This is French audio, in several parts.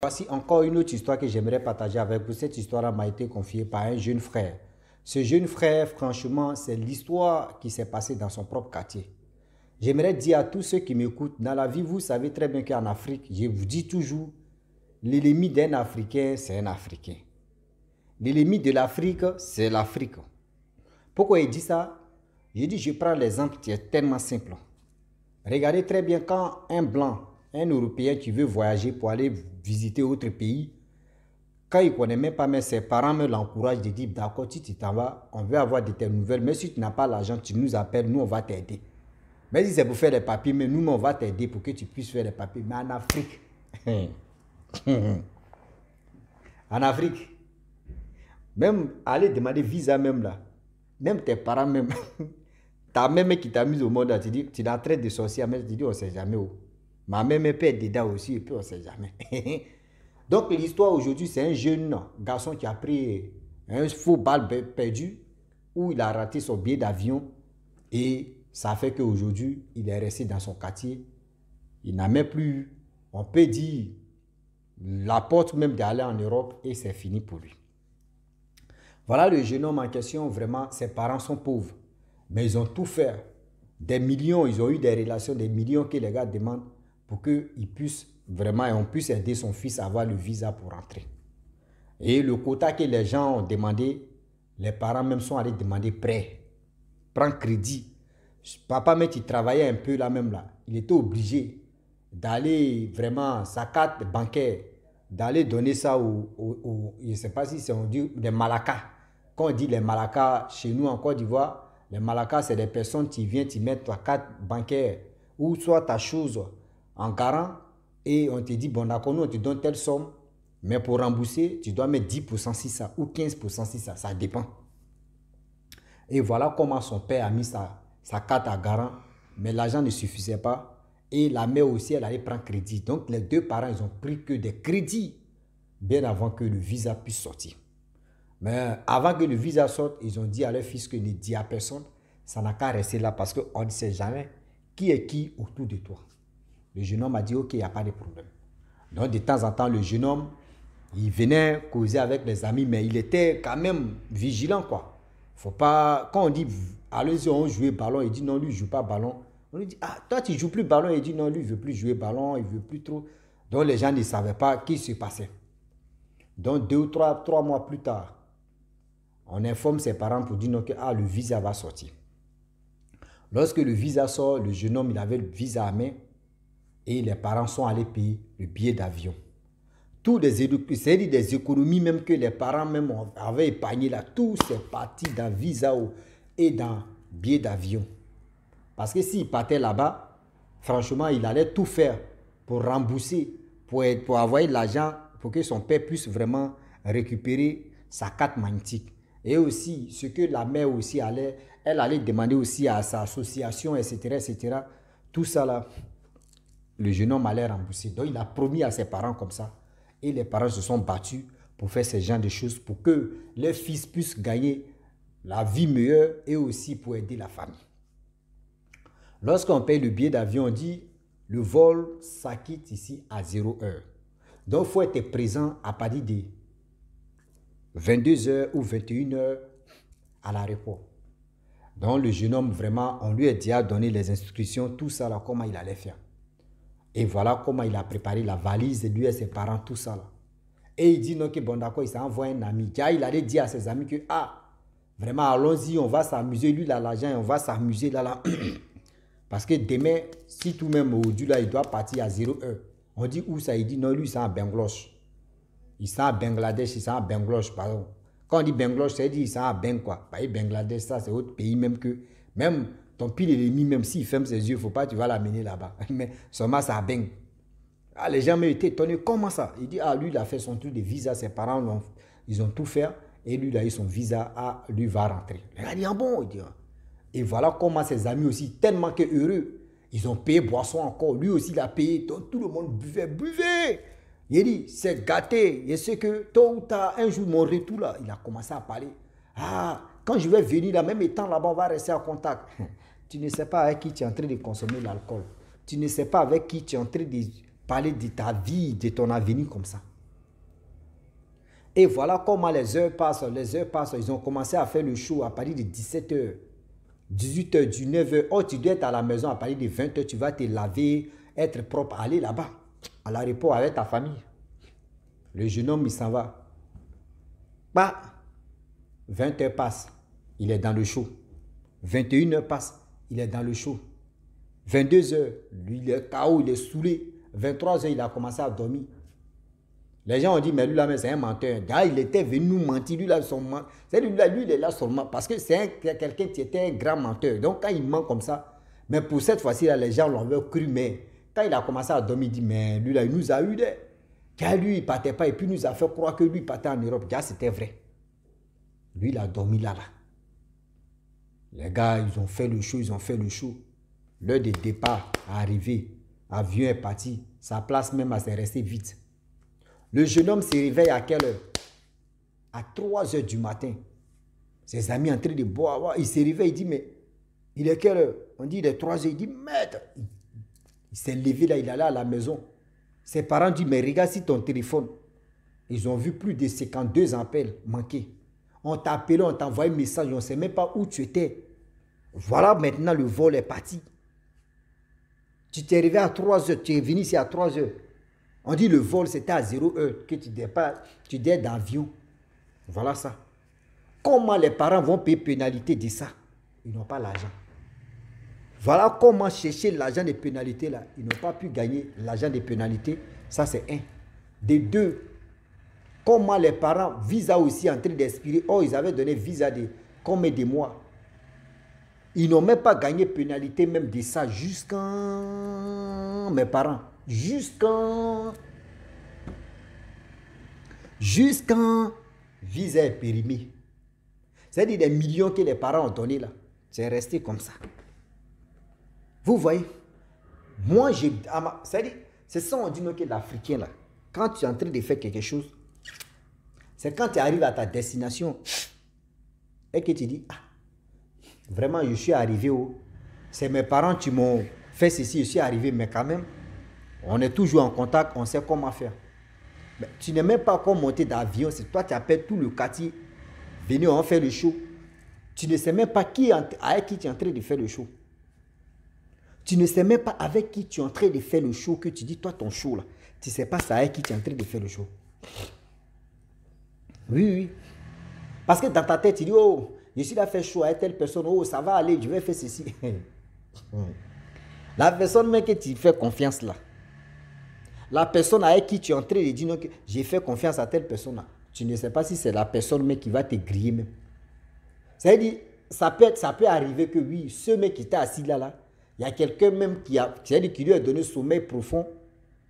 Voici encore une autre histoire que j'aimerais partager avec vous. Cette histoire m'a été confiée par un jeune frère. Ce jeune frère, franchement, c'est l'histoire qui s'est passée dans son propre quartier. J'aimerais dire à tous ceux qui m'écoutent, dans la vie, vous savez très bien qu'en Afrique, je vous dis toujours, l'ennemi d'un Africain, c'est un Africain. L'ennemi de l'Afrique, c'est l'Afrique. Pourquoi il dit ça? Je dis, je prends l'exemple qui est tellement simple. Regardez très bien quand un blanc, un Européen qui veut voyager pour aller visiter autre pays, quand il ne connaît même pas, mais ses parents me l'encouragent de dire, d'accord, si tu t'en vas, on veut avoir de tes nouvelles, mais si tu n'as pas l'argent, tu nous appelles, nous on va t'aider. Mais si c'est pour faire les papiers, mais nous on va t'aider pour que tu puisses faire les papiers. Mais en Afrique, en Afrique, même aller demander visa même là, même tes parents même, ta mère qui t'a mis au monde, tu dis, tu la traites de sorcière, mais tu dis, on ne sait jamais où. Ma mère peut être dedans aussi, et puis on ne sait jamais. Donc l'histoire aujourd'hui, c'est un jeune garçon qui a pris un faux balle perdu, où il a raté son billet d'avion, et ça fait qu'aujourd'hui, il est resté dans son quartier. Il n'a même plus, on peut dire, la porte même d'aller en Europe, et c'est fini pour lui. Voilà le jeune homme en question, vraiment, ses parents sont pauvres. Mais ils ont tout fait. Des millions, ils ont eu des relations, des millions que les gars demandent pour qu'ils puissent vraiment, et on puisse aider son fils à avoir le visa pour rentrer. Et le quota que les gens ont demandé, les parents même sont allés demander prêt, prendre crédit. Papa, mais tu travaillais un peu là même là. Il était obligé d'aller vraiment, sa carte bancaire, d'aller donner ça je ne sais pas si c'est on dit, des malacas. Quand on dit les malacas, chez nous en Côte d'Ivoire, les malacas, c'est des personnes qui viennent, tu mets ta carte bancaire ou soit ta chose en garant et on te dit, bon d'accord, nous on te donne telle somme, mais pour rembourser, tu dois mettre 10% si ça ou 15% si ça dépend. Et voilà comment son père a mis sa carte à garant, mais l'argent ne suffisait pas. Et la mère aussi, elle allait prendre crédit. Donc les deux parents, ils ont pris que des crédits bien avant que le visa puisse sortir. Mais avant que le visa sorte, ils ont dit à leur fils que ne dis à personne, ça n'a qu'à rester là parce qu'on ne sait jamais qui est qui autour de toi. Le jeune homme a dit, ok, il n'y a pas de problème. Donc de temps en temps, le jeune homme, il venait causer avec les amis, mais il était quand même vigilant, quoi. Faut pas, quand on dit, allez-y, on joue ballon, il dit non, lui, il ne joue pas ballon. On lui dit, ah, toi, tu ne joues plus ballon. Il dit non, lui, il ne veut plus jouer ballon, il ne veut plus trop. Donc les gens ne savaient pas ce qui se passait. Donc 2 ou 3 mois plus tard, on informe ses parents pour dire que le visa va sortir. Lorsque le visa sort, le jeune homme, il avait le visa à main et les parents sont allés payer le billet d'avion. C'est des économies même que les parents même avaient épargné là. Tout c'est parti dans visa et dans billet d'avion. Parce que s'il partait là-bas, franchement, il allait tout faire pour rembourser, pour avoir l'argent, pour que son père puisse vraiment récupérer sa carte magnétique. Et aussi, ce que la mère aussi elle allait demander aussi à sa association, etc., etc. Tout ça là, le jeune homme allait rembourser. Donc, il a promis à ses parents comme ça. Et les parents se sont battus pour faire ce genre de choses, pour que leur fils puisse gagner la vie meilleure et aussi pour aider la famille. Lorsqu'on paye le billet d'avion, on dit le vol s'acquitte ici à 0 heure. Donc, il faut être présent à partir de 22 h ou 21 h à l'aéroport. Donc, le jeune homme, vraiment, on lui a déjà donné les instructions, tout ça, là, comment il allait faire. Et voilà comment il a préparé la valise, lui et ses parents, tout ça, là. Et il dit, non, que bon, d'accord, il s'est envoyé un ami. Il allait dire à ses amis que, vraiment, allons-y, on va s'amuser. Lui, il a l'argent, on va s'amuser là. Parce que demain, si tout même aujourd'hui, là, il doit partir à 0 heure. On dit où ça? Il dit, non, lui, il s'est en Bangladesh. Il s'est en Bangladesh, il s'est en Bangladesh, pardon. Quand on dit Bangladesh, ça veut dire il s'est en Bang, quoi. Bangladesh, ça, c'est autre pays même que... Même ton pile ennemi, même s'il ferme ses yeux, il ne faut pas, tu vas l'amener là-bas. Mais seulement, ça Bang. Les gens m'ont été étonnés. Comment ça? Il dit, lui, il a fait son truc de visa. Ses parents, ils ont tout fait. Et lui, il a eu son visa. Lui va rentrer. Il a dit, bon, il dit, et voilà comment ses amis aussi, tellement que heureux, ils ont payé boisson encore. Lui aussi, il a payé. Donc, tout le monde buvait. Il dit, c'est gâté. Je sais que tôt ou tard, un jour, mon retour là, il a commencé à parler. Quand je vais venir là, même étant là-bas, on va rester en contact. Tu ne sais pas avec qui tu es en train de consommer l'alcool. Tu ne sais pas avec qui tu es en train de parler de ta vie, de ton avenir comme ça. Et voilà comment les heures passent, ils ont commencé à faire le show à partir de 17h, 18h, 19h. Oh, tu dois être à la maison à partir de 20h, tu vas te laver, être propre, aller là-bas, à l'aéroport avec ta famille. Le jeune homme, il s'en va. Bah, 20h passe, il est dans le show. 21h passe, il est dans le show. 22h, lui, il est KO, il est saoulé. 23h, il a commencé à dormir. Les gens ont dit, mais lui là, c'est un menteur. Là, il était venu nous mentir. Lui là, lui, il est là seulement. Parce que c'est quelqu'un qui était un grand menteur. Donc, quand il ment comme ça, mais pour cette fois-ci, là, les gens l'ont cru. Mais quand il a commencé à dormir, il dit, mais lui là, il nous a eu des. Car lui, il ne partait pas. Et puis, il nous a fait croire que lui, il partait en Europe. Car c'était vrai. Lui, il a dormi là. Les gars, ils ont fait le show, L'heure de départ est arrivée. L'avion est parti. Sa place même, elle s'est restée vite. Le jeune homme se réveille à quelle heure? À 3h du matin. Ses amis en train de boire. Il se réveille, il dit, mais il est quelle heure? On dit, il est 3h. Il dit, maître. Il s'est levé là, il est allé à la maison. Ses parents disent, mais regarde si ton téléphone. Ils ont vu plus de 52 appels manqués. On t'a appelé, on t'a envoyé un message, on ne sait même pas où tu étais. Voilà, maintenant le vol est parti. Tu t'es arrivé à 3h, tu es venu ici à 3h. On dit le vol c'était à 0h, que tu es dans l'avion. Voilà ça. Comment les parents vont payer pénalité de ça? Ils n'ont pas l'argent. Voilà comment chercher l'argent des pénalités là. Ils n'ont pas pu gagner l'argent des pénalités. Ça c'est un. De deux, comment les parents, visa aussi en train d'expirer. Oh, ils avaient donné visa de combien de mois? Ils n'ont même pas gagné pénalité même de ça jusqu'en... Mes parents. Jusqu'en visa est périmé. C'est-à-dire des millions que les parents ont donnés là. C'est resté comme ça. Vous voyez? Moi, c'est-à-dire, c'est ça on dit que l'Africain là. Quand tu es en train de faire quelque chose, c'est quand tu arrives à ta destination et que tu dis, ah, vraiment, je suis arrivé où? C'est mes parents qui m'ont fait ceci, je suis arrivé, mais quand même, on est toujours en contact, on sait comment faire. Mais tu n'es même pas comment monter d'avion, c'est toi qui appelles tout le quartier, venez, on fait le show. Tu ne sais même pas avec qui tu es en train de faire le show. Tu ne sais même pas avec qui tu es en train de faire le show, que tu dis, toi, ton show là, tu ne sais pas ça avec qui tu es en train de faire le show. Oui, oui. Parce que dans ta tête, tu dis, oh, je suis là faire show avec telle personne, oh, ça va aller, je vais faire ceci. La personne même que tu fais confiance là, la personne avec qui tu es en train de dire que j'ai fait confiance à telle personne là, tu ne sais pas si c'est la personne même qui va te griller même. C'est-à-dire, ça peut arriver que oui, ce mec qui t'a assis là, il y a quelqu'un même qui lui a donné sommeil profond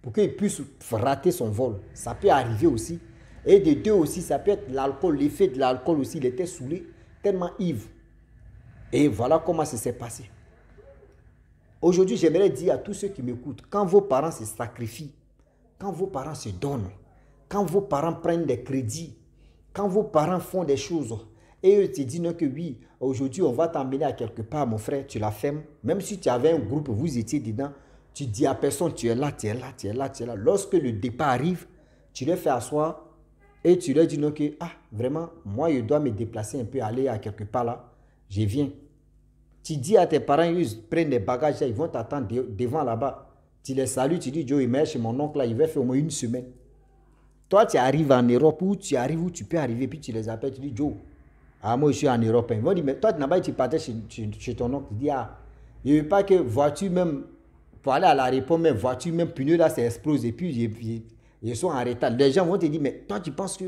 pour qu'il puisse rater son vol. Ça peut arriver aussi. Et de deux aussi, ça peut être l'alcool, l'effet de l'alcool aussi, il était saoulé, tellement ivre. Et voilà comment ça s'est passé. Aujourd'hui, j'aimerais dire à tous ceux qui m'écoutent, quand vos parents se sacrifient, quand vos parents se donnent, quand vos parents prennent des crédits, quand vos parents font des choses, et eux te disent que oui, aujourd'hui on va t'emmener à quelque part, mon frère, tu la fermes. Même si tu avais un groupe, vous étiez dedans, tu dis à personne, tu es là, tu es là, tu es là, tu es là. Lorsque le départ arrive, tu les fais asseoir et tu leur dis que, ah, vraiment, moi je dois me déplacer un peu, aller à quelque part là, je viens. Tu dis à tes parents, ils prennent des bagages, ils vont t'attendre devant là-bas. Tu les salues, tu dis, Joe, il met chez mon oncle là, il va faire au moins une semaine. Toi, tu arrives en Europe, où tu arrives, où tu peux arriver, puis tu les appelles, tu dis, Joe, ah, moi je suis en Europe. Ils vont dire, mais toi, tu partais chez ton oncle. Tu dis, ah, il ne veut pas que voiture même, pour aller à l'aéroport, même voiture, même pneu là, ça explose, et puis ils sont en retard. Les gens vont te dire, mais toi, tu penses que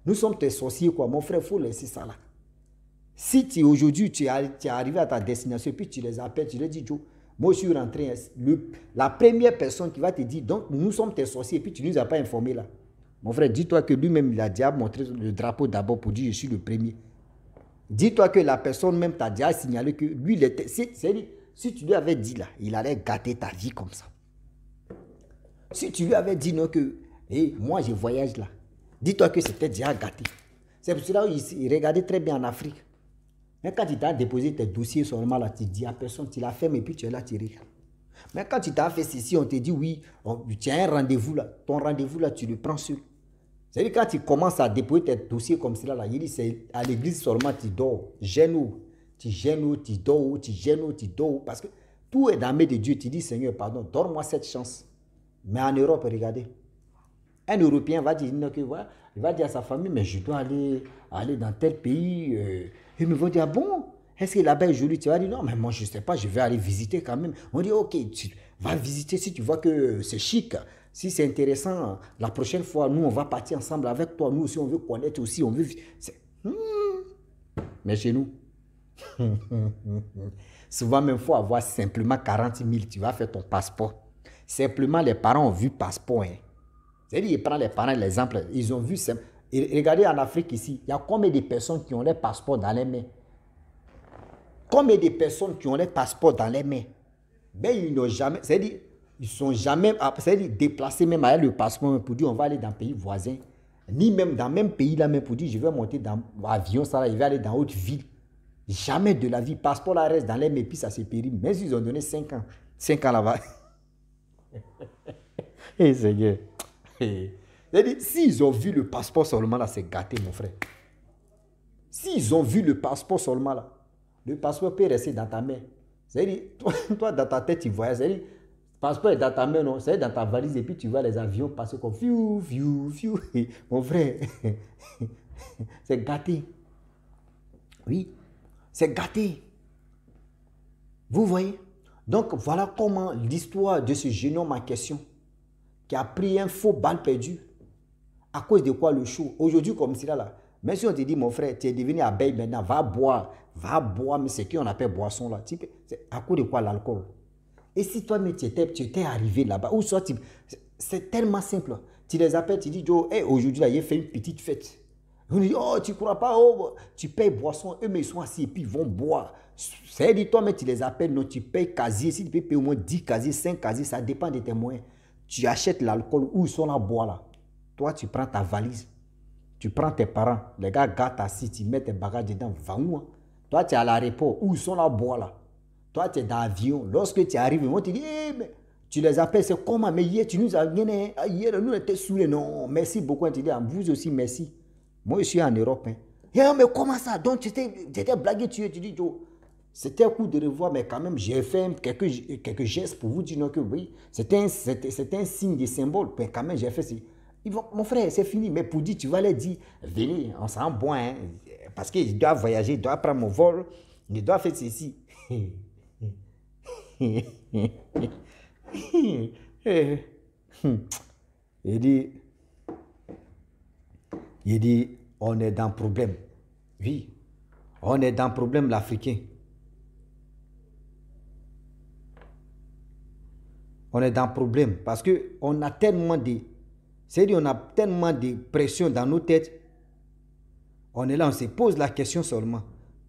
nous sommes tes sorciers, quoi. Mon frère, il faut laisser ça là. Si aujourd'hui, tu es arrivé à ta destination, puis tu les appelles, tu leur dis, Joe, moi je suis rentré. La première personne qui va te dire, donc nous sommes tes sorciers, et puis tu ne nous as pas informé là. Mon frère, dis-toi que lui-même, il a déjà montré le drapeau d'abord pour dire, je suis le premier. Dis-toi que la personne même t'a déjà signalé que lui, il était. Si tu lui avais dit là, il allait gâter ta vie comme ça. Si tu lui avais dit non que, hey, moi je voyage là, dis-toi que c'était déjà gâté. C'est pour cela qu'il regardait très bien en Afrique. Mais quand tu t'as déposé tes dossiers seulement là, tu dis à personne, tu la fermes et puis tu es là, tu regardes. Mais quand tu t'as fait ceci, on te dit oui, tu as un rendez-vous là. Ton rendez-vous là, tu le prends seul. C'est-à-dire quand tu commences à déposer tes dossiers comme cela, là, il dit c'est à l'église seulement tu dors. Gêne où? Tu gênes où? Tu dors où? Tu gênes où? Tu dors où? Parce que tout est dans la main de Dieu. Tu dis Seigneur, pardon, donne-moi cette chance. Mais en Europe, regardez. Un Européen va dire, non, que, voilà, il va dire à sa famille, mais je dois aller dans tel pays. Ils me vont dire, ah bon, est-ce que là-bas est joli? Tu vas dire, non, mais moi je ne sais pas, je vais aller visiter quand même. On dit, ok, tu vas visiter si tu vois que c'est chic. Si c'est intéressant, la prochaine fois, nous, on va partir ensemble avec toi. Nous aussi, on veut connaître aussi, on veut... Mais chez nous, souvent même, il faut avoir simplement 40 000. Tu vas faire ton passeport. Simplement, les parents ont vu passeport. Hein. C'est-à-dire, ils prennent les parents, l'exemple. Ils ont vu... Et regardez en Afrique ici, il y a combien de personnes qui ont les passeports dans les mains? Combien de personnes qui ont les passeports dans les mains? Mais ils n'ont jamais... C'est-à-dire, ils ne sont jamais... C'est-à-dire, déplacés même avec le passeport pour dire on va aller dans un pays voisin. Ni même dans le même pays là, même pour dire je vais monter dans l'avion, ça là, je vais aller dans autre ville. Jamais de la vie. Passeport là reste dans les mains, puis ça c'est périmé. Mais ils ont donné 5 ans. 5 ans là-bas. Eh Seigneur. C'est-à-dire, s'ils ont vu le passeport seulement là, c'est gâté, mon frère. S'ils ont vu le passeport seulement là, le passeport peut rester dans ta main. C'est-à-dire, toi dans ta tête, tu voyages. C'est-à-dire, le passeport est dans ta main, non? C'est dans ta valise et puis tu vois les avions passer comme fiou, fiou, fiou. Mon frère, c'est gâté. Oui, c'est gâté. Vous voyez? Donc, voilà comment l'histoire de ce jeune homme en question, qui a pris un faux balle perdu, à cause de quoi le show? Aujourd'hui, comme cela là, même si on te dit, mon frère, tu es devenu abeille maintenant, va boire, mais c'est qu'on appelle boisson là. C'est à cause de quoi l'alcool? Et si toi-même tu étais arrivé là-bas, ou soit c'est tellement simple. Tu les appelles, tu dis, Joe, hey, aujourd'hui là, il a fait une petite fête. On dit, oh, tu ne crois pas, oh, tu payes boisson, eux, mais ils sont assis et puis ils vont boire. C'est-à-dire, toi-même, tu les appelles, non, tu payes casier. Si tu peux payer au moins 10 casiers, 5 casiers, ça dépend de tes moyens. Tu achètes l'alcool, où ils sont là, boire là. Toi, tu prends ta valise, tu prends tes parents, les gars gardent assis, tu mets tes bagages dedans, va où? Hein? Toi, tu es à l'aéroport, où ils sont là, boire là. Toi, tu es dans l'avion. Lorsque tu arrives, ils vont te dire, hey, mais tu les appelles, c'est comment? Mais hier, tu nous as gagné. Hier, nous, on était saoulés. Non, merci beaucoup. Tu dis, vous aussi, merci. Moi, je suis en Europe. Hein. Yeah, mais comment ça? Donc, tu étais blagué, tu dis, Joe. C'était un coup de revoir, mais quand même, j'ai fait quelques gestes pour vous dire non, que oui. C'était un signe de symbole. Mais quand même, j'ai fait ça. Mon frère, c'est fini. Mais pour dire, tu vas leur dire, venez, on s'en bon. Hein, parce qu'il doit voyager, il doit prendre mon vol, il doit faire ceci. Il dit, on est dans le problème. Oui, on est dans le problème, l'Africain. On est dans le problème parce qu'on a tellement de... C'est-à-dire, on a tellement de pression dans nos têtes. On est là, on se pose la question seulement.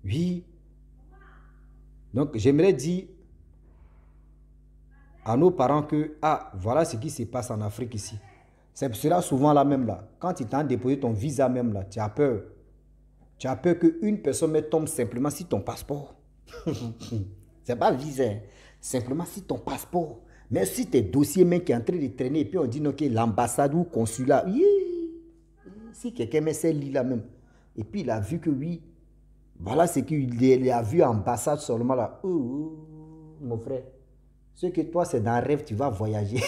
Oui. Donc, j'aimerais dire à nos parents que, ah, voilà ce qui se passe en Afrique ici. C'est cela souvent là même là. Quand tu t'as déposé ton visa même là, tu as peur. Tu as peur qu'une personne tombe simplement sur ton passeport. C'est pas visa. Simplement sur ton passeport. Mais si tes dossiers même qui est en train de traîner, et puis on dit non, que l'ambassade ou le consulat, si quelqu'un met ses lits là même, et puis il a vu que oui, voilà ce qu'il a vu en ambassade seulement là. Mon frère, ce que toi c'est dans un rêve, tu vas voyager.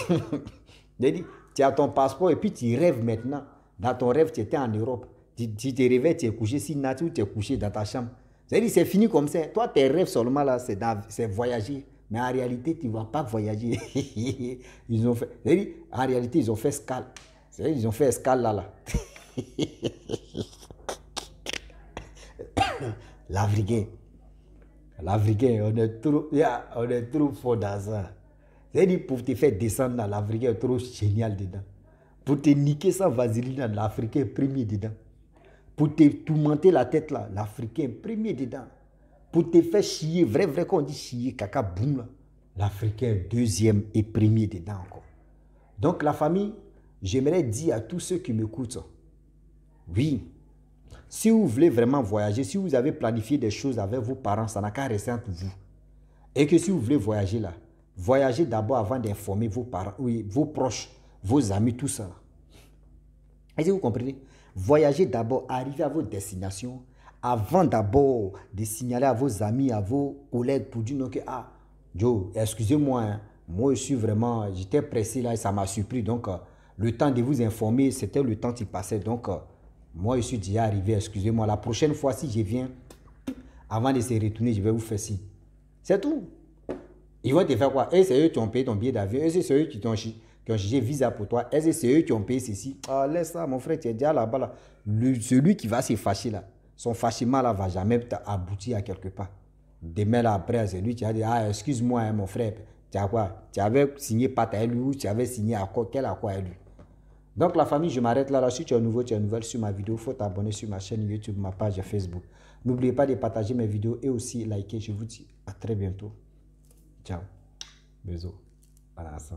Tu as ton passeport et puis tu rêves maintenant. Dans ton rêve, tu étais en Europe. Tu te réveilles, tu es couché si nature, tu es couché dans ta chambre. C'est-à-dire, c'est fini comme ça. Toi, tes rêves seulement là, c'est voyager. Mais en réalité, tu ne vas pas voyager. Ils ont fait, en réalité, ils ont fait escale. Ils ont fait escale là. L'Africain, on est trop fort dans ça. C'est-à-dire, pour te faire descendre dans l'Africain, est trop génial dedans. Pour te niquer sans vaseline, l'Africain est premier dedans. Pour te tourmenter la tête là, l'Africain est premier dedans. Pour te faire chier, vrai qu'on dit chier, caca boum là, l'Africain est deuxième et premier dedans encore. Donc la famille, j'aimerais dire à tous ceux qui m'écoutent, oui, si vous voulez vraiment voyager, si vous avez planifié des choses avec vos parents, ça n'a qu'à rester entre vous. Et que si vous voulez voyager là, voyagez d'abord avant d'informer vos parents, oui, vos proches, vos amis, tout ça. Est-ce que vous comprenez? Voyagez d'abord, arrivez à votre destination, avant d'abord de signaler à vos amis, à vos collègues pour dire non que, ah, Joe, excusez-moi, hein, moi je suis vraiment, j'étais pressé là et ça m'a surpris. Donc, le temps de vous informer, c'était le temps qui passait. Donc, moi je suis déjà arrivé, excusez-moi. La prochaine fois, si je viens, avant de se retourner, je vais vous faire ci. C'est tout. Ils vont te faire quoi? Et c'est eux qui ont payé ton billet d'avion. Et c'est eux qui ont jugé visa pour toi. Et c'est eux qui ont payé ceci. Ah, laisse ça, mon frère, tu es déjà là-bas. Là. Celui qui va se fâcher là, son fâchement là va jamais aboutir à quelque part. Demain là, après, c'est lui qui a dit, ah, excuse-moi, hein, mon frère. Tu as quoi? Tu avais signé pas à lui ou tu avais signé accord, quel accord à lui? Donc la famille, je m'arrête là. Si tu es nouveau, tu es nouvelle sur ma vidéo, il faut t'abonner sur ma chaîne YouTube, ma page Facebook. N'oubliez pas de partager mes vidéos et aussi liker. Je vous dis à très bientôt. Ciao. Bisous. Voilà ça.